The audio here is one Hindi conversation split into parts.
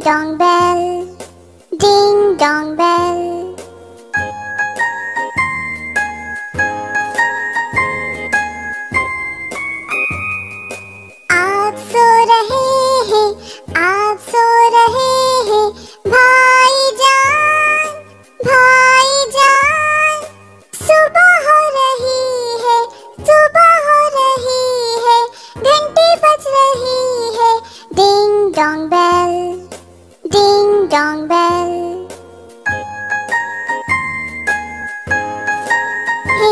dong bell, ding dong bell. आप सो रहे हैं, आप सो रहे हैं, भाईजान, भाईजान। सुबह हो रही है, सुबह हो रही है, घंटी बज रही है, ding dong bell, ding dong bell. हे,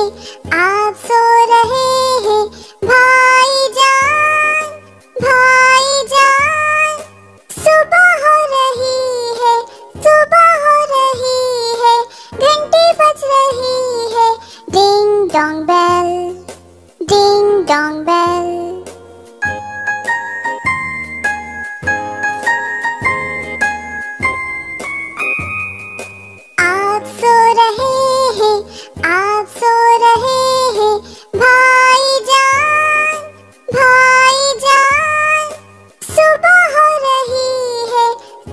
आप सो रहे हैं, भाईजान, भाईजान। सुबह हो रही है, सुबह हो रही है, घंटी बज रही है, ding dong bell, ding dong bell. आप सो रहे हैं, आप सो रहे हैं, भाईजान, भाईजान। सुबह हो रही है,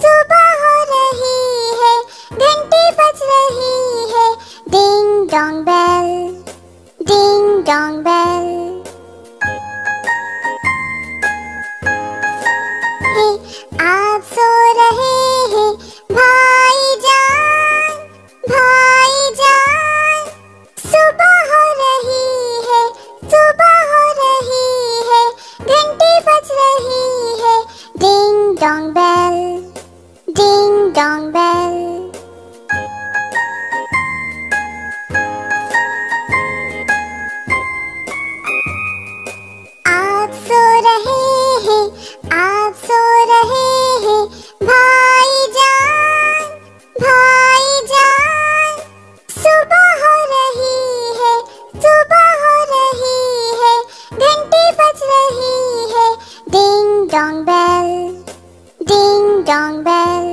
सुबह हो रही है, घंटी बज रही है, ding dong bell, ding dong bell. हे, आप सो रहे हैं, भाईजान, भाईजान। सुबह हो रही है, सुबह हो रही है, घंटी बज रही है, ding dong bell, ding dong bell. आप सो रहे हैं, आप सो रहे हैं, भाईजान, भाईजान। सुबह हो रही है, सुबह हो रही है, घंटी बज रही है, ding dong bell, ding dong bell.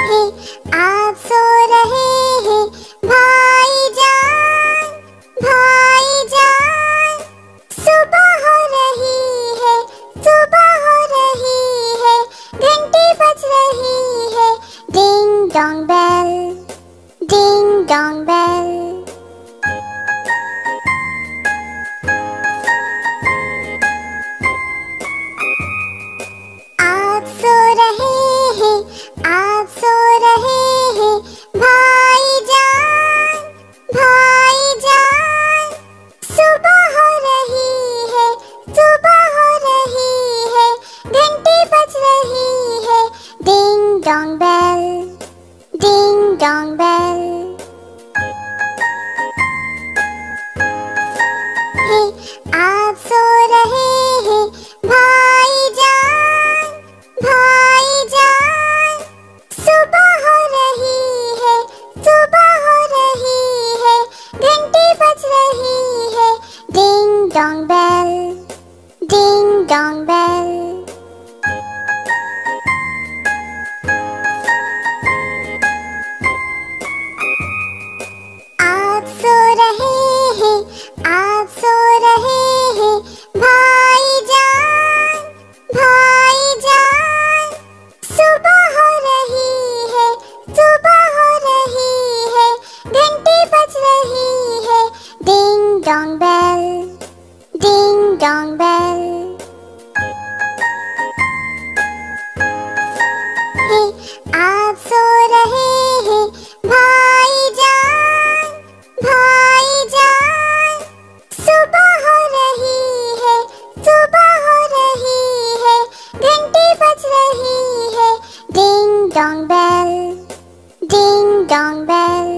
हे, आप सो रहे हैं, भाईजान, भाईजान। सुबह हो रही है, सुबह हो रही है, घंटी बज रही है, ding dong bell, ding dong bell. आप सो रहे हैं, आप सो रहे हैं, भाईजान, भाईजान। सुबह हो रही है, सुबह हो रही है, घंटी बज रही है, ding dong bell, ding dong bell. हे, आप सो रहे हैं, भाईजान, भाईजान। सुबह हो रही है, सुबह हो रही है, घंटी बज रही है, ding dong bell, ding dong bell. आप सो रहे हैं, आप सो रहे हैं, भाईजान, भाईजान। सुबह हो रही है, सुबह हो रही है, घंटी बज रही है, ding dong bell, ding dong bell. हे, आप सो रहे हैं, भाईजान, भाईजान। सुबह हो रही है, सुबह हो रही है, घंटी बज रही है, ding dong bell, ding dong bell.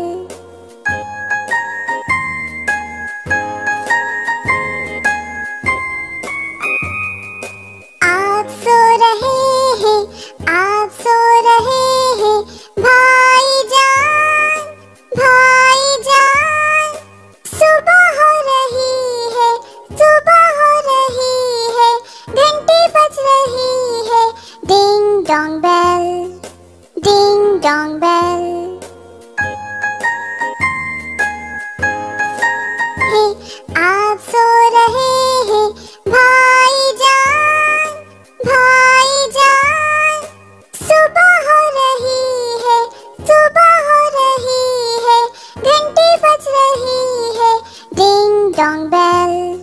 dong bell,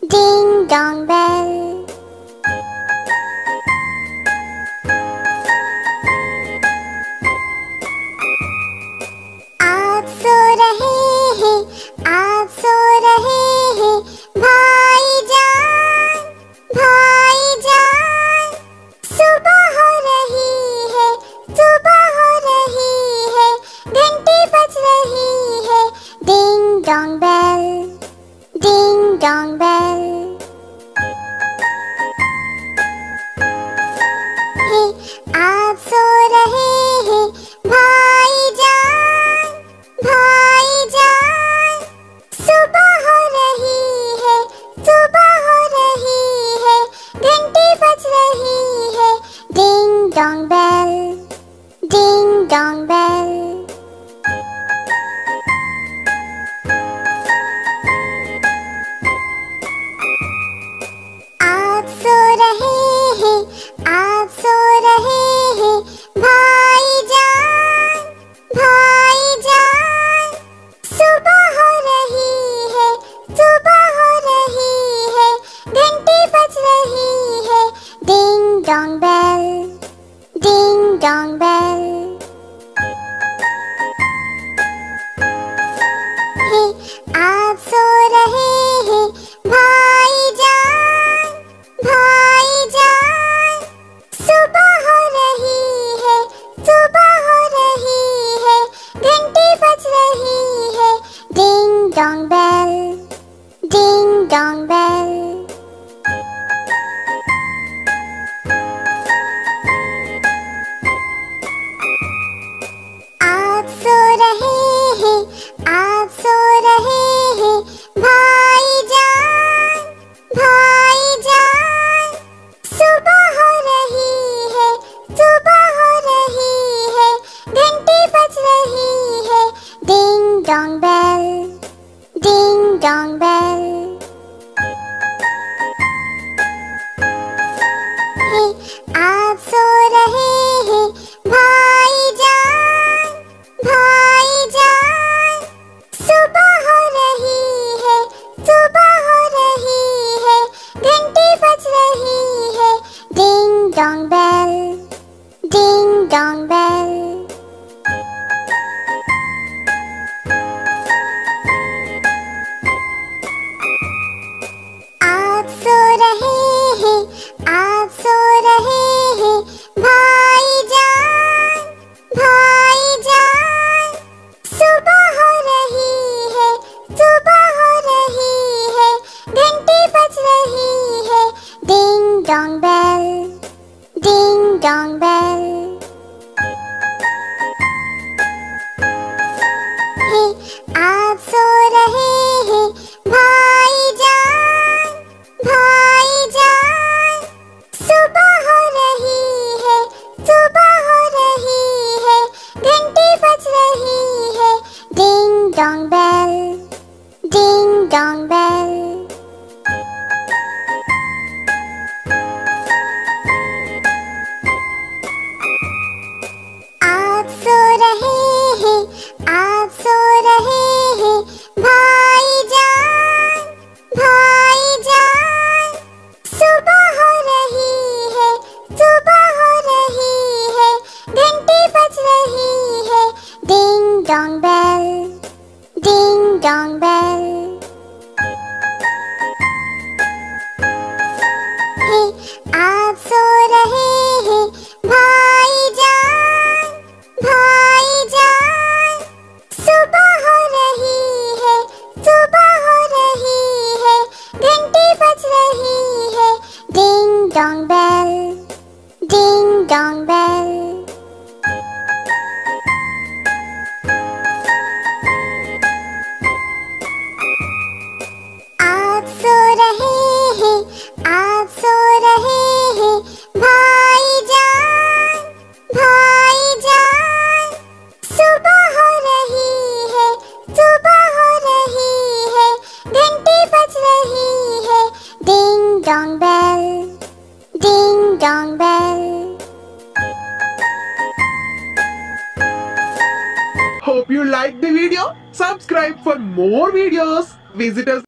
ding dong bell. आप सो रहे हैं, आप सो रहे हैं, भाईजान, भाईजान। सुबह हो रही है, सुबह हो रही है, घंटी बज रही है, ding dong bell, ding dong bell. आप सो रहे हैं, भाईजान, भाईजान। सुबह हो रही है, सुबह हो रही है, घंटी बज रही है, ding dong bell, ding dong bell. आप सो रहे हैं, आप सो रहे हैं, भाईजान, भाईजान। सुबह हो रही है, सुबह हो रही है, घंटी बज रही है, ding dong bell, ding dong bell. आप सो रहे हैं, भाईजान, भाईजान। सुबह हो रही है, सुबह हो रही है, घंटी बज रही है, ding dong bell, ding dong bell. आप सो रहे हैं, आप सो रहे हैं, भाईजान, भाईजान। सुबह हो रही है, सुबह हो रही है, घंटी बज रही है, ding dong bell, ding dong bell. आप सो रहे हैं, भाईजान, भाईजान। सुबह हो रही है, सुबह हो रही है, घंटी बज रही है, ding dong bell, ding dong bell. आप सो रहे हैं, आप सो रहे हैं, भाईजान, भाईजान। सुबह हो रही है, सुबह हो रही है, घंटी बज रही है, ding dong bell, ding dong bell. आप सो रहे हैं, भाईजान, भाईजान। सुबह हो रही है, सुबह हो रही है, घंटी बज रही है, ding dong bell, ding dong bell. आप सो रहे हैं, आप सो रहे हैं, भाईजान, भाईजान। सुबह हो रही है, सुबह हो रही है, घंटी बज रही है, ding dong bell, ding dong bell. आप सो रहे हैं, भाईजान, भाईजान। सुबह हो रही है, सुबह हो रही है, घंटी बज रही है, ding dong bell, ding dong bell. आप सो रहे हैं, आप सो रहे हैं, भाईजान, भाईजान। सुबह हो रही है, सुबह हो रही है, घंटी बज रही है, ding dong bell, ding dong bell. Hope you liked the video. Subscribe for more videos. Visit us